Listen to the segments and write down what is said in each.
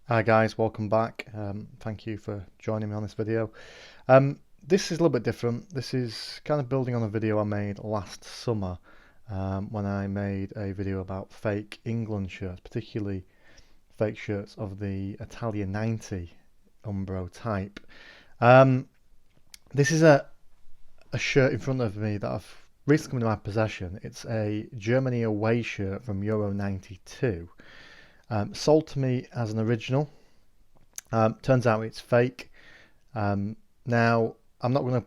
Hi guys, welcome back. Thank you for joining me on this video. This is a little bit different. This is kind of building on a video I made last summer when I made a video about fake England shirts, particularly fake shirts of the Italia 90 Umbro type. Um, this is a shirt in front of me that I've recently come into my possession. It's a Germany away shirt from Euro 92. Sold to me as an original. Turns out it's fake. Now, I'm not going to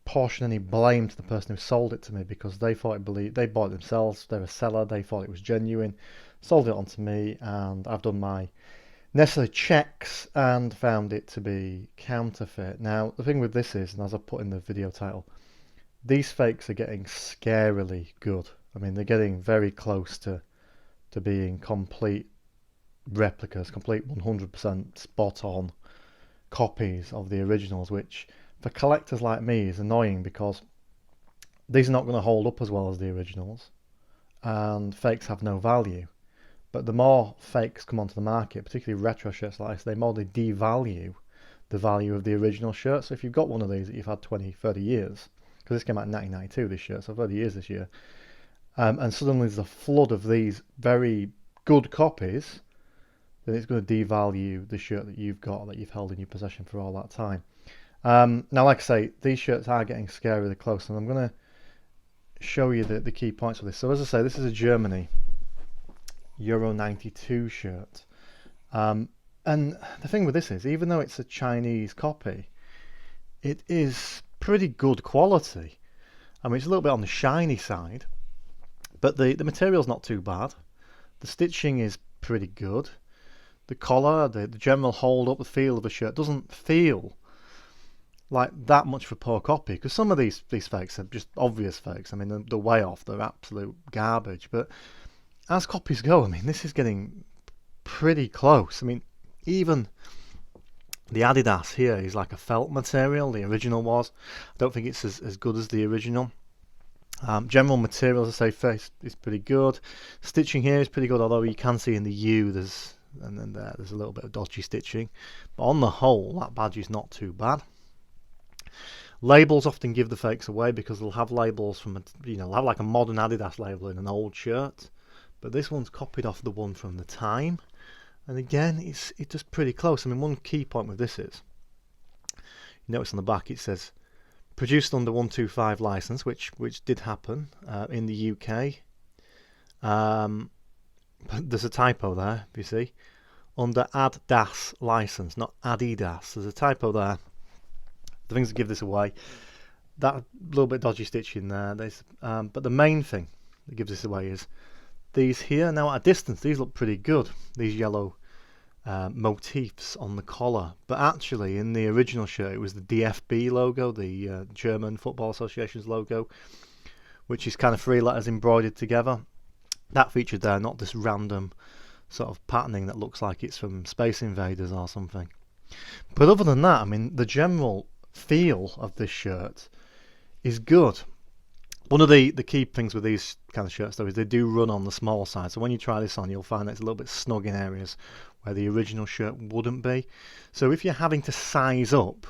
portion any blame to the person who sold it to me because they bought it themselves. They're a seller. They thought it was genuine. Sold it on to me, and I've done my necessary checks and found it to be counterfeit. Now, the thing with this is, and as I put in the video title, these fakes are getting scarily good. I mean, they're getting very close to being complete replicas, complete 100% spot on copies of the originals, which for collectors like me is annoying because these are not going to hold up as well as the originals and fakes have no value. But the more fakes come onto the market, particularly retro shirts like this, the more they devalue the value of the original shirt. So if you've got one of these that you've had 20, 30 years, because this came out in 1992, this shirt, so 30 years this year, and suddenly there's a flood of these very good copies, then it's going to devalue the shirt that you've got, that you've held in your possession for all that time. Now, like I say, these shirts are getting scarily close, and I'm going to show you the key points of this. So as I say, this is a Germany Euro 92 shirt. And the thing with this is, even though it's a Chinese copy, it is pretty good quality. I mean, it's a little bit on the shiny side, but the material's not too bad. The stitching is pretty good. The collar, the general hold up, the feel of the shirt doesn't feel like that much of a poor copy, because some of these fakes are just obvious fakes. I mean, they're way off, they're absolute garbage. But as copies go, I mean, this is getting pretty close. I mean, even the Adidas here is like a felt material, the original was. I don't think it's as good as the original. General material, as I say, face is pretty good. Stitching here is pretty good, although you can see in the U there's there's a little bit of dodgy stitching. But on the whole, that badge is not too bad. Labels often give the fakes away because they'll have labels from they'll have like a modern Adidas label in an old shirt, but this one's copied off the one from the time. And again, it's just pretty close. I mean, one key point with this is, you notice on the back it says produced under 125 license, which did happen in the UK. But there's a typo there, if you see, under Adidas license, not Adidas. There's a typo there. The things that give this away, that little bit dodgy stitching there. But the main thing that gives this away is these here. Now at a distance, these look pretty good. These yellow motifs on the collar, but actually in the original shirt it was the DFB logo, the German Football Association's logo, which is kind of three letters embroidered together. That featured there, not this random sort of patterning that looks like it's from Space Invaders or something. But other than that, I mean, the general feel of this shirt is good. One of the key things with these kind of shirts though is they do run on the small side, so when you try this on you'll find that it's a little bit snug in areas where the original shirt wouldn't be. So if you're having to size up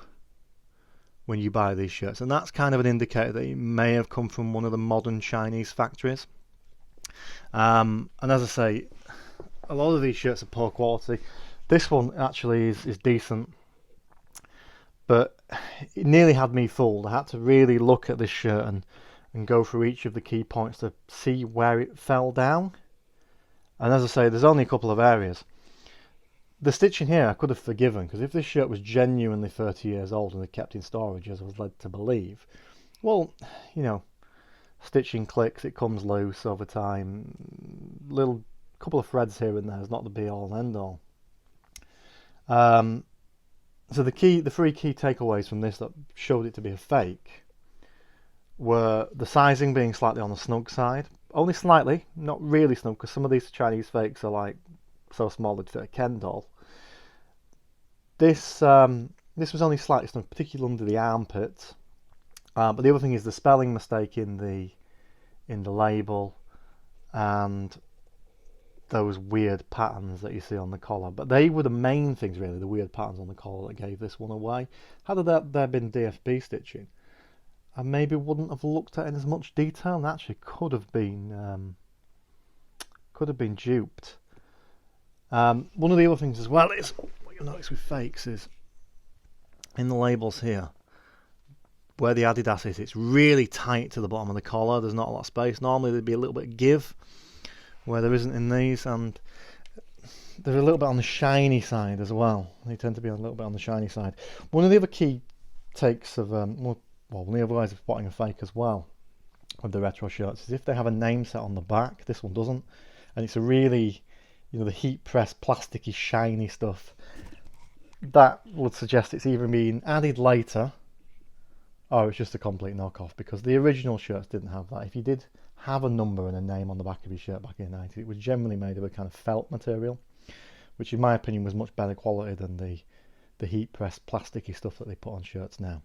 when you buy these shirts, and that's kind of an indicator that it may have come from one of the modern Chinese factories. And as I say, a lot of these shirts are poor quality. This one actually is decent, but it nearly had me fooled. I had to really look at this shirt and go through each of the key points to see where it fell down. And as I say, there's only a couple of areas. The stitching here I could have forgiven, because if this shirt was genuinely 30 years old and they kept in storage, as I was led to believe, well, stitching clicks, it comes loose over time. Little couple of threads here and there is not the be all and end all. So the three key takeaways from this that showed it to be a fake were the sizing being slightly on the snug side. Only slightly, not really snug, because some of these Chinese fakes are like so small they'd fit a Ken doll. This was only slightly snug, particularly under the armpit. But the other thing is the spelling mistake in the label, and those weird patterns that you see on the collar. But they were the main things, really, the weird patterns on the collar that gave this one away. Had there been DFB stitching, I maybe wouldn't have looked at it in as much detail, and actually could have been duped. One of the other things as well is, what you'll notice with fakes is, in the labels here, where the Adidas is, it's really tight to the bottom of the collar. There's not a lot of space. Normally there'd be a little bit of give where there isn't in these, and they're a little bit on the shiny side as well. They tend to be a little bit on the shiny side. One of the other key takes of, one of the other ways of spotting a fake as well with the retro shirts is if they have a name set on the back. This one doesn't, and it's a really, the heat press plasticky shiny stuff. That would suggest it's either been added later or it's just a complete knockoff, because the original shirts didn't have that. If you did have a number and a name on the back of your shirt back in the 90s, it was generally made of a kind of felt material, which in my opinion was much better quality than the heat press plasticky stuff that they put on shirts now.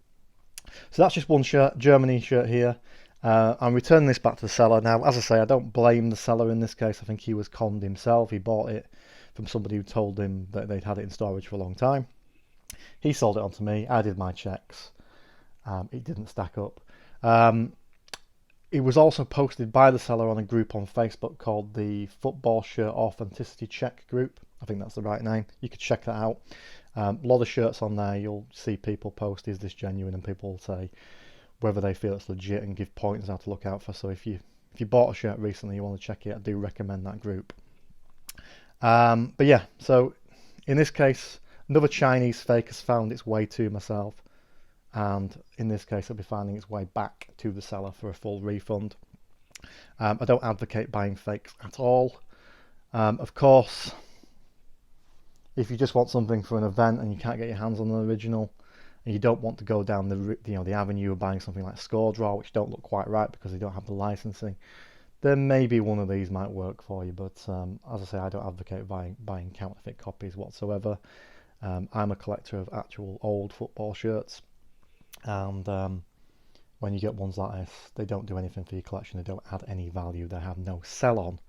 So that's just one shirt, Germany shirt here. I'm returning this back to the seller. Now, as I say, I don't blame the seller in this case. I think he was conned himself. He bought it from somebody who told him that they'd had it in storage for a long time. He sold it on to me. I did my checks. It didn't stack up. It was also posted by the seller on a group on Facebook called the Football Shirt Authenticity Check Group. I think that's the right name. You could check that out. A lot of shirts on there, you'll see people post, is this genuine? And people will say whether they feel it's legit and give pointers how to look out for. So if you bought a shirt recently, you want to check it, I do recommend that group. But yeah, so in this case, another Chinese fake has found its way to myself. And in this case, it'll be finding its way back to the seller for a full refund. I don't advocate buying fakes at all. Of course, if you just want something for an event and you can't get your hands on an original, and you don't want to go down the avenue of buying something like Score Draw, which don't look quite right because they don't have the licensing, then maybe one of these might work for you. But as I say, I don't advocate buying counterfeit copies whatsoever. I'm a collector of actual old football shirts. And when you get ones like this, they don't do anything for your collection. They don't add any value. They have no sell-on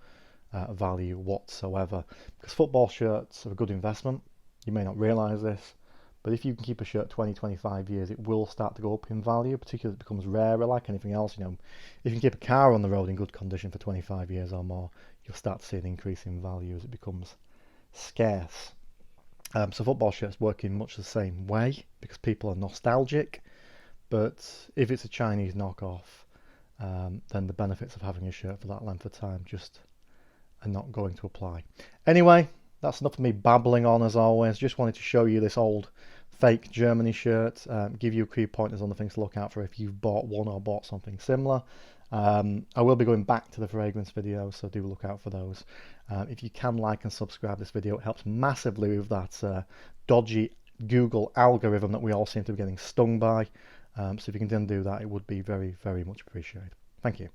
value whatsoever. Because football shirts are a good investment. You may not realise this, but if you can keep a shirt 20-25 years, it will start to go up in value, particularly as it becomes rarer. Like anything else, if you can keep a car on the road in good condition for 25 years or more, you'll start to see an increase in value as it becomes scarce. So football shirts work in much the same way because people are nostalgic. But if it's a Chinese knockoff, then the benefits of having a shirt for that length of time just are not going to apply. Anyway, that's enough of me babbling on as always. Just wanted to show you this old fake Germany shirt, give you a few pointers on the things to look out for if you've bought one or bought something similar. I will be going back to the fragrance videos, so do look out for those. If you can like and subscribe this video, it helps massively with that dodgy Google algorithm that we all seem to be getting stung by. So if you can then do that, it would be very, very much appreciated. Thank you.